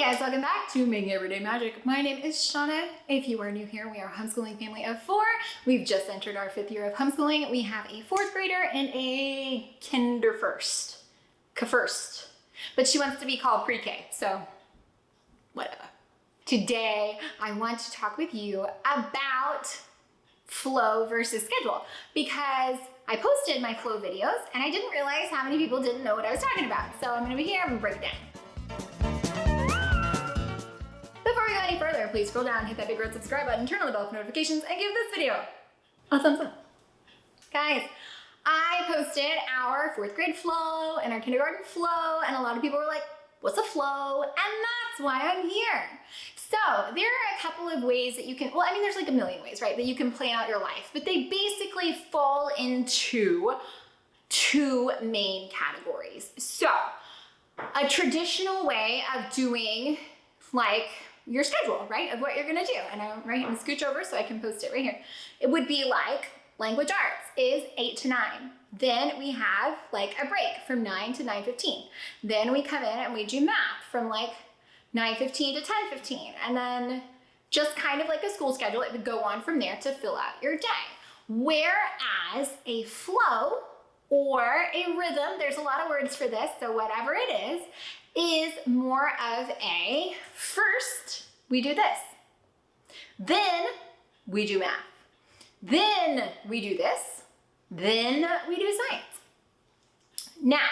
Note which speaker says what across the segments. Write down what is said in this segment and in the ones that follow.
Speaker 1: Guys, welcome back to Making Everyday Magic. My name is Shauna. If you are new here, we are a homeschooling family of 4. We've just entered our 5th year of homeschooling. We have a 4th grader and a kinder first. But she wants to be called pre-K, so whatever. Today, I want to talk with you about flow versus schedule because I posted my flow videos and I didn't realize how many people didn't know what I was talking about. So I'm gonna be here, I'm gonna break it down. Before we go any further, please scroll down, hit that big red subscribe button, turn on the bell for notifications, and give this video a thumbs up. Guys, I posted our 4th grade flow and our kindergarten flow, and a lot of people were like, what's a flow? And that's why I'm here. So there are a couple of ways that you can, well, I mean, there's like a million ways, right, that you can plan out your life, but they basically fall into 2 main categories. So a traditional way of doing like your schedule, right, of what you're gonna do. And I'm gonna scooch over so I can post it right here. It would be like language arts is 8 to 9. Then we have like a break from 9 to 9:15. Then we come in and we do math from like 9:15 to 10:15. And then just kind of like a school schedule, it would go on from there to fill out your day. Whereas a flow or a rhythm, there's a lot of words for this, so whatever it is more of a first we do this, then we do math, then we do this, then we do science. Now,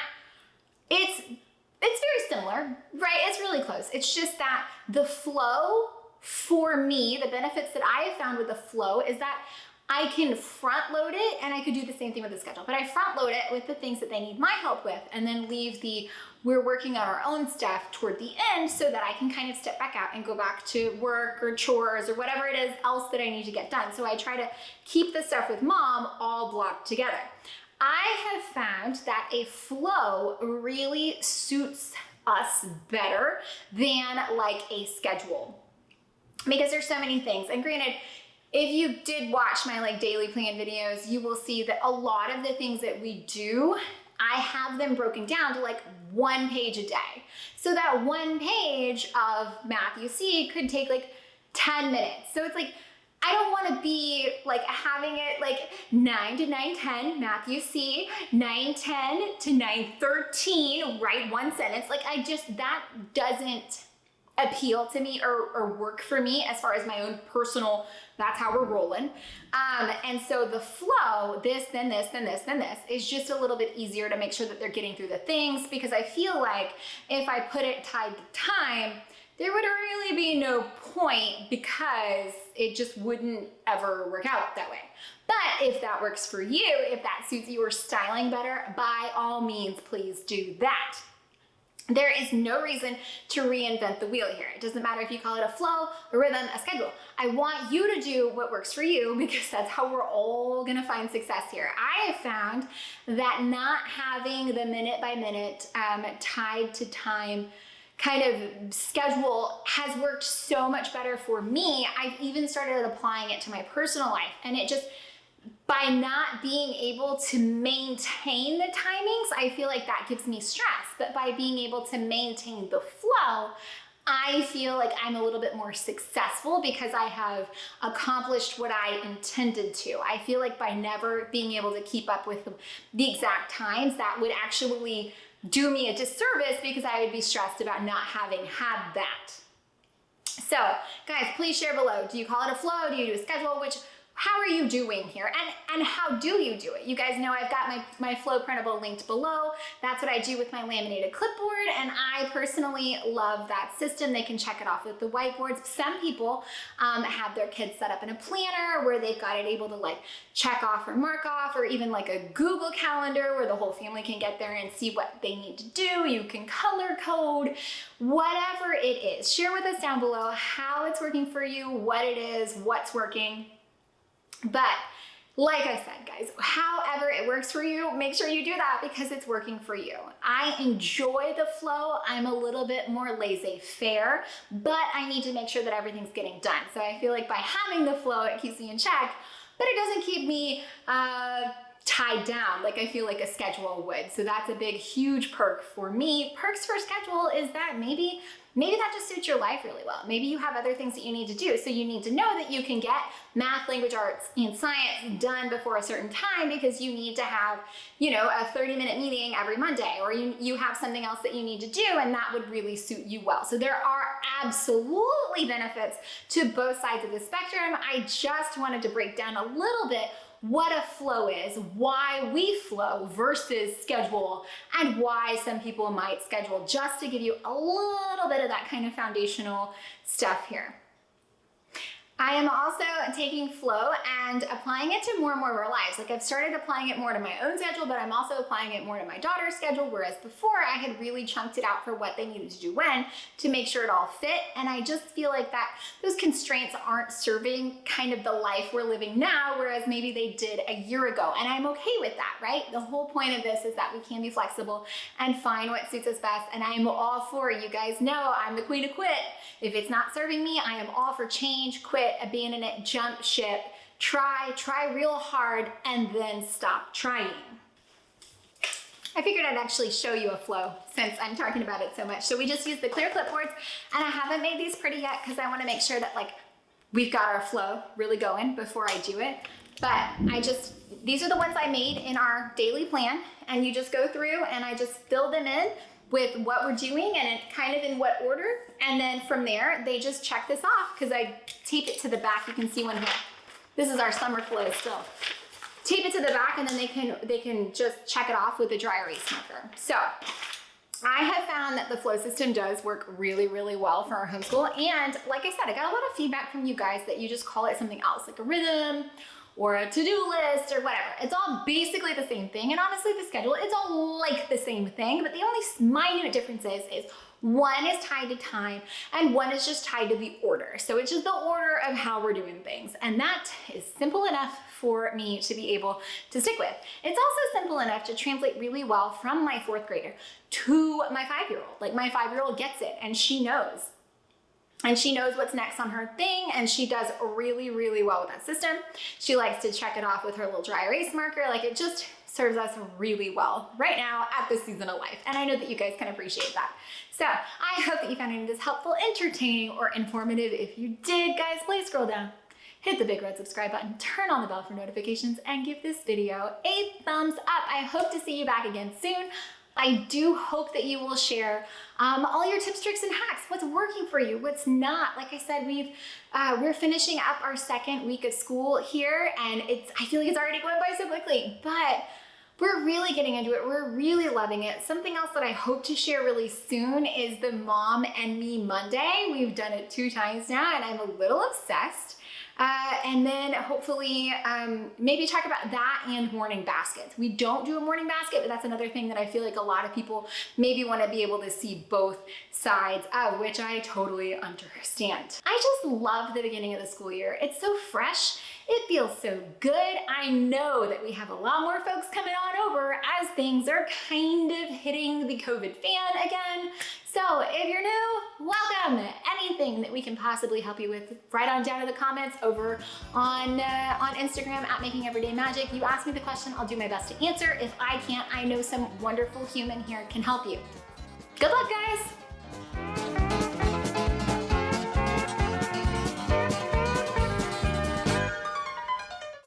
Speaker 1: it's very similar, right? It's really close. It's just that the flow for me, the benefits that I have found with the flow is that I can front load it, and I could do the same thing with the schedule, but I front load it with the things that they need my help with and then leave the we're working on our own stuff toward the end so that I can kind of step back out and go back to work or chores or whatever it is else that I need to get done. So I try to keep the stuff with mom all blocked together. I have found that a flow really suits us better than like a schedule because there's so many things. And granted, if you did watch my like daily plan videos, you will see that a lot of the things that we do, I have them broken down to like 1 page a day. So that 1 page of math you see could take like 10 minutes. So it's like, I don't want to be like having it like 9 to 9:10, math you see, 9:10 to 9:13, write 1 sentence. Like that doesn't appeal to me or work for me as far as my own personal, that's how we're rolling. And so the flow, this, then this, then this, then this, is just a little bit easier to make sure that they're getting through the things, because I feel like if I put it tied to time, there would really be no point because it just wouldn't ever work out that way. But if that works for you, if that suits your styling better, by all means, please do that. There is no reason to reinvent the wheel here. It doesn't matter if you call it a flow, a rhythm, a schedule. I want you to do what works for you because that's how we're all gonna find success here. I have found that not having the minute by minute tied to time kind of schedule has worked so much better for me. I've even started applying it to my personal life, and it just, by not being able to maintain the timings, I feel like that gives me stress. But by being able to maintain the flow, I feel like I'm a little bit more successful because I have accomplished what I intended to. I feel like by never being able to keep up with the exact times, that would actually do me a disservice because I would be stressed about not having had that. So guys, please share below. Do you call it a flow? Do you do a schedule? How are you doing here? And how do you do it? You guys know I've got my flow printable linked below. That's what I do with my laminated clipboard, and I personally love that system. They can check it off with the whiteboards. Some people have their kids set up in a planner where they've got it able to like check off or mark off, or even like a Google Calendar where the whole family can get there and see what they need to do. You can color code, whatever it is. Share with us down below how it's working for you, what it is, what's working. But like I said, guys, however it works for you, make sure you do that because it's working for you. I enjoy the flow. I'm a little bit more laissez-faire, but I need to make sure that everything's getting done. So I feel like by having the flow, it keeps me in check, but it doesn't keep me tied down like I feel like a schedule would. So that's a big, huge perk for me. Perks for schedule is that maybe maybe that just suits your life really well. Maybe you have other things that you need to do. So you need to know that you can get math, language arts, and science done before a certain time because you need to have, a 30-minute meeting every Monday, or you have something else that you need to do, and that would really suit you well. So there are absolutely benefits to both sides of the spectrum. I just wanted to break down a little bit what a flow is, why we flow versus schedule, and why some people might schedule, just to give you a little bit of that kind of foundational stuff here. I am also taking flow and applying it to more and more of our lives. Like, I've started applying it more to my own schedule, but I'm also applying it more to my daughter's schedule, whereas before I had really chunked it out for what they needed to do when, to make sure it all fit. And I just feel like that those constraints aren't serving kind of the life we're living now, whereas maybe they did a year ago. And I'm okay with that, right? The whole point of this is that we can be flexible and find what suits us best. And I am all for, you guys know I'm the queen of quit. If it's not serving me, I am all for change, quit, abandon it, jump ship, try real hard, and then stop trying. I figured I'd actually show you a flow since I'm talking about it so much. So we just used the clear clipboards, and I haven't made these pretty yet because I want to make sure that we've got our flow really going before I do it. But these are the ones I made in our daily plan, and you just go through and I just fill them in with what we're doing and it kind of in what order. And then from there, they just check this off because I tape it to the back. You can see one here. This is our summer flow still. Tape it to the back and then they can just check it off with a dry erase marker. So I have found that the flow system does work really, really well for our homeschool. And like I said, I got a lot of feedback from you guys that you just call it something else, like a rhythm or a to-do list or whatever. It's all basically the same thing. And honestly, the schedule, it's all like the same thing, but the only minute difference is one is tied to time and one is just tied to the order. So it's just the order of how we're doing things. And that is simple enough for me to be able to stick with. It's also simple enough to translate really well from my 4th grader to my 5-year-old. Like, my 5-year-old gets it and she knows. And she knows what's next on her thing, and she does really, really well with that system. She likes to check it off with her little dry erase marker. Like, it just serves us really well right now at this season of life. And I know that you guys can appreciate that. So I hope that you found any of this helpful, entertaining, or informative. If you did, guys, please scroll down, hit the big red subscribe button, turn on the bell for notifications, and give this video a thumbs up. I hope to see you back again soon. I do hope that you will share all your tips, tricks, and hacks. What's working for you, what's not. Like I said, we're finishing up our 2nd week of school here, and I feel like it's already going by so quickly, but we're really getting into it. We're really loving it. Something else that I hope to share really soon is the Mom and Me Monday. We've done it 2 times now, and I'm a little obsessed. And then hopefully maybe talk about that and morning baskets. We don't do a morning basket, but that's another thing that I feel like a lot of people maybe want to be able to see both sides of, which I totally understand. I just love the beginning of the school year. It's so fresh. It feels so good. I know that we have a lot more folks coming on over as things are kind of hitting the COVID fan again. So if you're new, welcome. Anything that we can possibly help you with, write on down in the comments over on Instagram at Making Everyday Magic. You ask me the question, I'll do my best to answer. If I can't, I know some wonderful human here can help you. Good luck, guys.